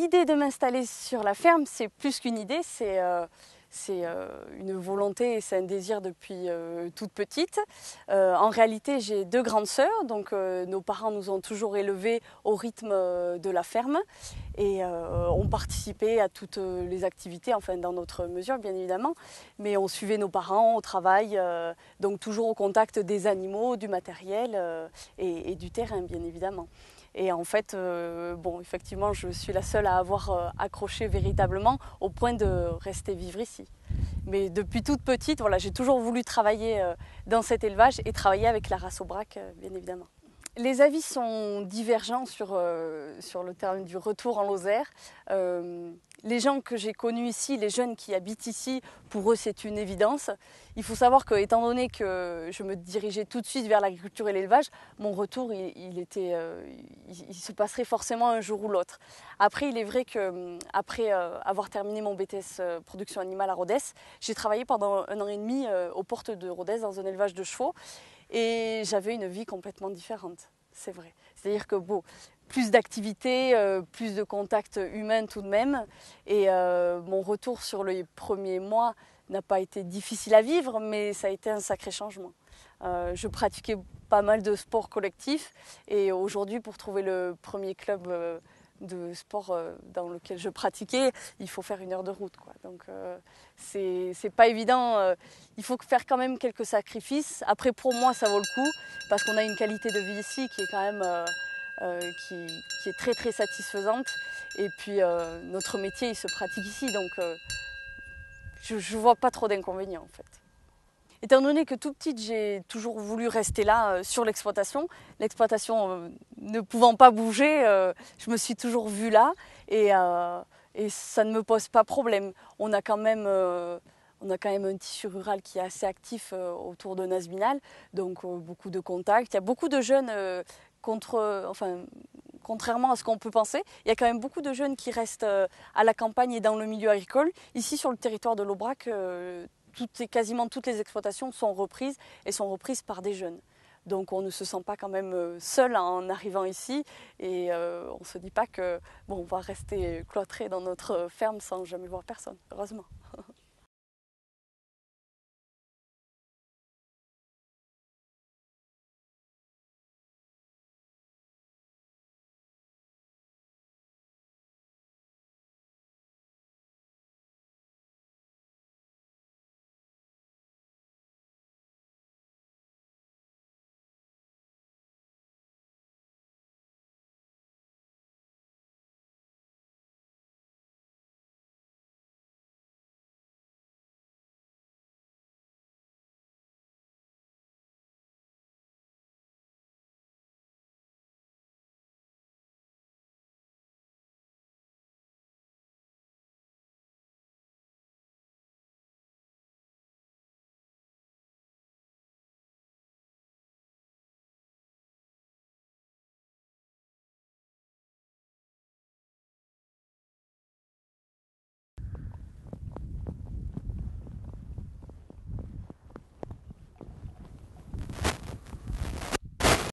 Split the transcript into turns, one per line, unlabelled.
l'idée de m'installer sur la ferme, c'est plus qu'une idée, c'est une volonté et c'est un désir depuis toute petite. En réalité, j'ai deux grandes sœurs, donc nos parents nous ont toujours élevés au rythme de la ferme et ont participé à toutes les activités, enfin dans notre mesure bien évidemment, mais on suivait nos parents au travail, donc toujours au contact des animaux, du matériel et du terrain bien évidemment. Et en fait, bon, effectivement, je suis la seule à avoir accroché véritablement au point de rester vivre ici. Mais depuis toute petite, voilà, j'ai toujours voulu travailler dans cet élevage et travailler avec la race Aubrac, bien évidemment. Les avis sont divergents sur le terme du retour en Lozère. Les gens que j'ai connus ici, les jeunes qui habitent ici, pour eux c'est une évidence. Il faut savoir que, étant donné que je me dirigeais tout de suite vers l'agriculture et l'élevage, mon retour il se passerait forcément un jour ou l'autre. Après, il est vrai qu'après avoir terminé mon BTS production animale à Rodez, j'ai travaillé pendant 1 an et demi aux portes de Rodez dans un élevage de chevaux. Et j'avais une vie complètement différente, c'est vrai. C'est-à-dire que bon, plus d'activités, plus de contacts humains tout de même. Et mon retour sur les premiers mois n'a pas été difficile à vivre, mais ça a été un sacré changement. Je pratiquais pas mal de sports collectifs et aujourd'hui, pour trouver le premier club de sport dans lequel je pratiquais, il faut faire 1 heure de route, quoi. Donc c'est pas évident, il faut faire quand même quelques sacrifices. Après, pour moi ça vaut le coup parce qu'on a une qualité de vie ici qui est quand même qui est très très satisfaisante et puis notre métier il se pratique ici, donc je vois pas trop d'inconvénients en fait. Étant donné que toute petite, j'ai toujours voulu rester là sur l'exploitation ne pouvant pas bouger, je me suis toujours vue là et ça ne me pose pas problème. On a quand même un tissu rural qui est assez actif autour de Nazminal, donc beaucoup de contacts. Il y a beaucoup de jeunes contrairement à ce qu'on peut penser, il y a quand même beaucoup de jeunes qui restent à la campagne et dans le milieu agricole. Ici, sur le territoire de l'Aubrac, quasiment toutes les exploitations sont reprises et sont reprises par des jeunes. Donc on ne se sent pas quand même seul en arrivant ici et on ne se dit pas que bon, on va rester cloîtré dans notre ferme sans jamais voir personne, heureusement.